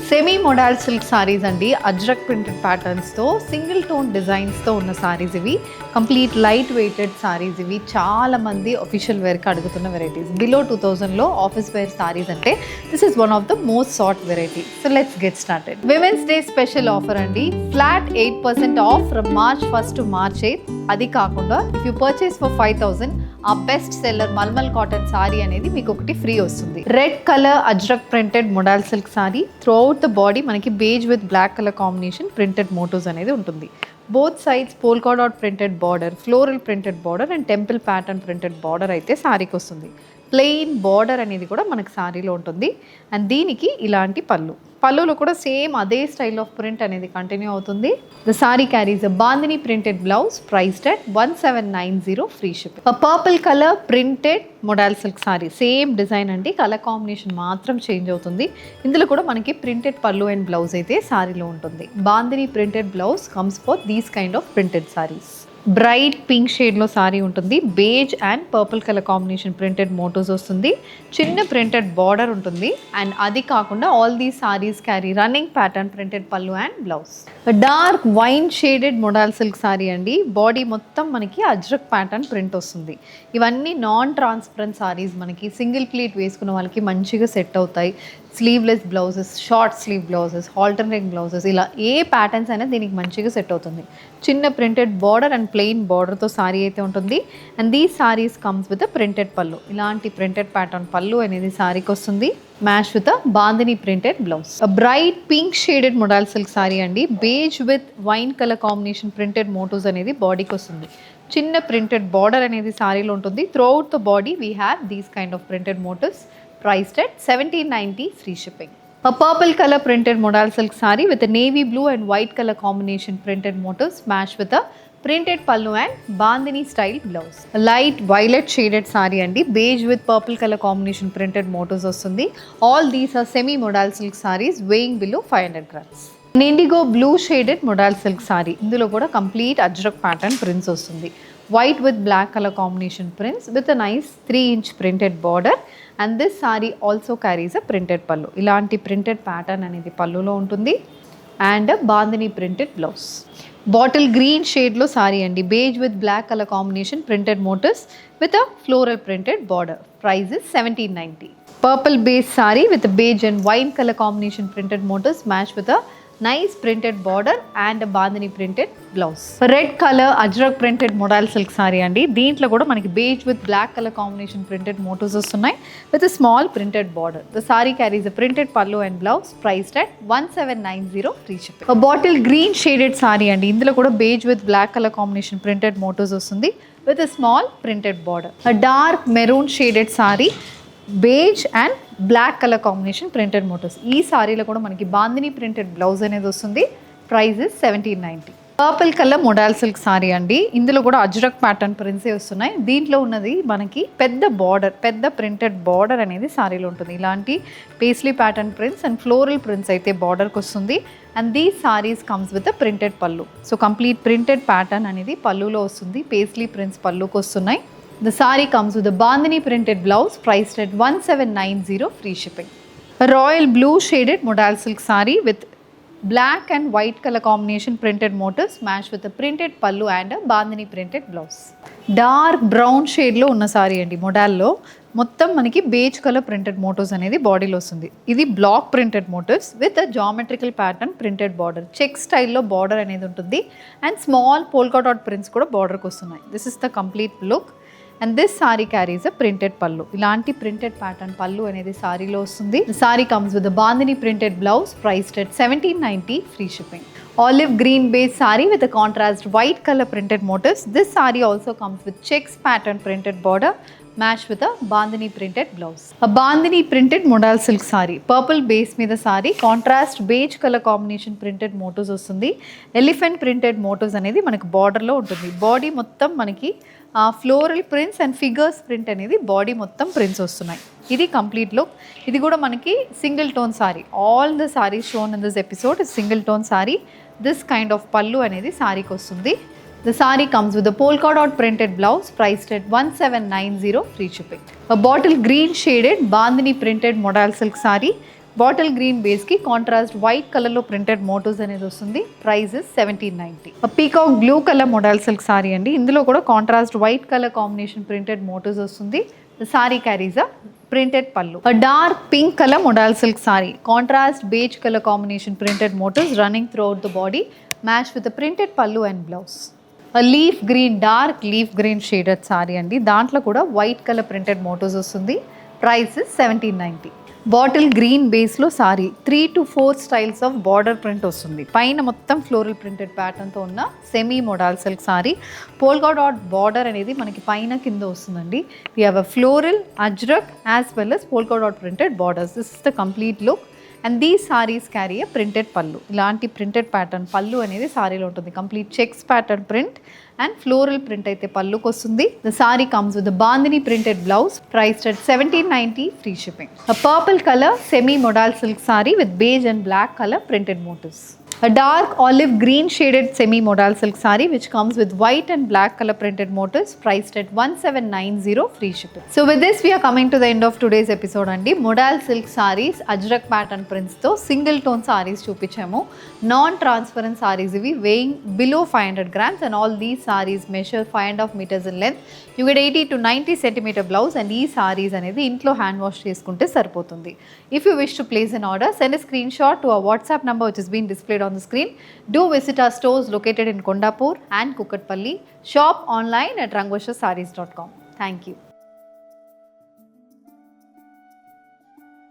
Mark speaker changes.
Speaker 1: Semi modal silk saris అండి, ajrak printed ప్యాటర్న్స్తో single tone డిజైన్స్తో ఉన్న సారీస్ ఇవి. కంప్లీట్ లైట్ వెయిటెడ్ సారీస్ ఇవి. చాలా మంది అఫీషియల్ వేర్కి అడుగుతున్న వెరైటీస్. బిలో 2000లో ఆఫీస్ వేర్ సారీస్ అంటే this is one of the most sought variety. So let's get started. Women's day special offer అండి, flat 8% off from March 1st to March 8th. అది కాకుండా ఇఫ్ యూ పర్చేస్ ఫర్ 5000 ఆ best seller mulmul cotton sari అనేది మీకు ఒకటి free వస్తుంది. Red colour ajrak printed model silk sari, throughout the body మనకి beige with black colour combination printed motifs అనేది ఉంటుంది. Both sides polka dot printed border, floral printed border and temple pattern printed border అయితే సారీకి వస్తుంది. Plain border అనేది కూడా మనకి సారీలో ఉంటుంది. అండ్ దీనికి ఇలాంటి పళ్ళులో కూడా సేమ్ అదే స్టైల్ ఆఫ్ ప్రింట్ అనేది కంటిన్యూ అవుతుంది. The sari carries a bandhani printed blouse, priced at 1790, free shipping. Purple colour printed model silk sorry, same design అండి, కలర్ కాంబినేషన్ మాత్రం చేంజ్ అవుతుంది. ఇందులో కూడా మనకి ప్రింటెడ్ పళ్ళు అండ్ బ్లౌజ్ అయితే సారీలో ఉంటుంది. Bandhani printed blouse comes for these kind of printed saris. Bright pink షేడ్లో సారీ ఉంటుంది. Beige and purple colour combination printed motifs వస్తుంది. చిన్న ప్రింటెడ్ బార్డర్ ఉంటుంది. అండ్ అది కాకుండా all these saris carry running pattern printed pallu and blouse. Dark wine shaded modal silk sari అండి, body మొత్తం మనకి అజ్రక్ ప్యాటర్న్ ప్రింట్ వస్తుంది. ఇవన్నీ నాన్ ట్రాన్స్పరెంట్ సారీస్, మనకి సింగిల్ ప్లీట్ వేసుకున్న వాళ్ళకి మంచిగా సెట్ అవుతాయి. Sleeveless blouses, short sleeve blouses, alternate blouses, ఇలా ఏ ప్యాటర్న్స్ అయినా దీనికి మంచిగా సెట్ అవుతుంది. చిన్న ప్రింటెడ్ బార్డర్ అండ్ ప్లెయిన్ బార్డర్తో సారీ అయితే ఉంటుంది. And these saris comes with printed pallu. ఇలాంటి ప్రింటెడ్ ప్యాటర్న్ పళ్ళు అనేది సారీకి వస్తుంది, match with bandhani printed blouse. Bright pink shaded modal silk sari అండి, beige with wine colour combination printed motifs అనేది బాడీకి వస్తుంది. చిన్న ప్రింటెడ్ బార్డర్ అనేది సారీలో ఉంటుంది. Through out the body we have these kind of printed motifs, priced at 1790, free shipping. A purple color printed modal silk saree with a navy blue and white color combination printed motifs matched with a printed pallu and bandhani style blouse. A light violet shaded saree andi, beige with purple color combination printed motifs vastundi. All these are semi modal silk sarees weighing below 500 grams. An indigo blue shaded modal silk saree, indulo kuda complete ajrak pattern prints vastundi. White with black color combination prints with a nice 3-inch printed border. And this saree also carries a printed pallu. ఇలాంటి printed pattern అనేది పళ్ళులో ఉంటుంది. And bandhani printed blouse. Bottle green షేడ్లో సారీ అండి, beige with black colour combination printed motifs with a floral printed border, price is 1790. Purple base sari with beige and wine colour combination printed motifs match with a nice printed border and bandhani printed blouse. Red colour ajrak printed model silk sari అండి, దీంట్లో కూడా మనకి beige with black colour combination printed motifs వస్తున్నాయి with small printed border. The sari carries a printed pallu and blouse, priced at 1790, free shipping. Bottle green shaded sari అండి, ఇందులో కూడా beige with black colour combination printed motifs వస్తుంది with small printed border. Dark maroon shaded sari, beige and black colour combination printed motifs. ఈ సారీలో కూడా మనకి bandhani printed blouse అనేది వస్తుంది, price is 1790. Purple colour modal silk sari అండి, ఇందులో కూడా అజ్రక్ ప్యాటర్న్ ప్రింట్సే వస్తున్నాయి. దీంట్లో ఉన్నది మనకి పెద్ద ప్రింటెడ్ బార్డర్ అనేది సారీలో ఉంటుంది. ఇలాంటి paisley pattern prints and floral prints అయితే బార్డర్కి వస్తుంది. And these saris comes with printed పళ్ళు. సో కంప్లీట్ ప్రింటెడ్ ప్యాటర్న్ అనేది పళ్ళులో వస్తుంది, పేస్లీ ప్రింట్స్ పళ్ళుకి వస్తున్నాయి. The saree comes with a bandhani printed blouse, priced at 1790, free shipping. A royal blue shaded modal silk saree with black and white color combination printed motifs matched with a printed pallu and a bandhani printed blouse. Dark brown shade లో ఉన్న sorry అండి, మోడల్లో మొత్తం మనకి beige colour printed motifs అనేది బాడీలో వస్తుంది. ఇది black printed motifs with geometrical pattern printed border, check స్టైల్లో బార్డర్ అనేది ఉంటుంది. And small polka dot prints కూడా బార్డర్కి వస్తున్నాయి. This is the complete look. And this sari carries a printed pallu. ఇలాంటి ప్రింటెడ్ ప్యాటర్న్ పళ్ళు అనేది సారీలో వస్తుంది. Sari comes with bandhani printed blouse, priced at 1790, free shipping. Olive green base saree with a contrast white color printed motifs. This saree also comes with checks pattern printed border matched with a bandhani printed blouse. A bandhani printed modal silk saree, purple base మీద saree, contrast beige color combination printed motifs వస్తుంది. Elephant printed motifs అనేది మనకి బార్డర్లో ఉంటుంది. Body మొత్తం మనకి floral prints and figures print అనేది body మొత్తం ప్రింట్స్ వస్తున్నాయి. ఇది కంప్లీట్ లుక్. ఇది కూడా మనకి single tone sorry. All the saris shown in this episode is single tone sorry. This kind of పళ్ళు అనేది సారీకి వస్తుంది. The saree comes with a polka dot printed blouse, priced at 1790, free shipping. A bottle green shaded bandhani printed modal silk saree, bottle green బేస్కి contrast white కలర్లో printed motifs అనేది వస్తుంది. Price 1790. Peacock blue colour modal silk sari అండి. ఇందులో కూడా contrast white colour combination printed motifs వస్తుంది. The saree carries a printed pallu. A dark pink color modal silk saree. Contrast beige color combination printed motifs running throughout the body, matched with a printed pallu and blouse. A leaf green, dark leaf green shaded saree andi. Dantlo kuda white color printed motifs vastundi. Price is 1790. Bottle green బేస్లో sari 3 to 4 styles of border print వస్తుంది. పైన మొత్తం floral printed ప్యాటర్న్తో ఉన్న semi modal silk sari. Polka dot border అనేది మనకి పైన కింద వస్తుందండి. We have a floral, ajrakh as well as polka dot printed borders. This is the complete look. And these saris carry a printed pallu. ఇలాంటి ప్రింటెడ్ ప్యాటర్న్ పళ్ళు అనేది సారీలో ఉంటుంది. Complete checks pattern print and floral print అయితే పళ్ళుకి వస్తుంది. The sorry comes with bandhani printed blouse. Priced at 1790, free shipping. A purple color semi modal silk saree with beige and black color printed motifs. A dark olive green shaded semi modal silk saree which comes with white and black color printed motifs, priced at 1790, free shipping. So with this we are coming to the end of today's episode andi. Modal silk sarees ajrak pattern prints tho single tone sarees చూపించాము. Non transparent sarees ఇవి, weighing below 500 grams, and all these sarees measure 5.5 meters in length. You get 80 to 90 centimeter blouse, and ఈ sarees అనేది ఇంట్లో hand wash చేసుకుంటే సరిపోతుంది. If you wish to place an order, send a screenshot to our WhatsApp number which is being displayed on the screen. Do visit our stores located in Kondapur and Kukatpalli. Shop online at rangoshasarees.com. Thank you.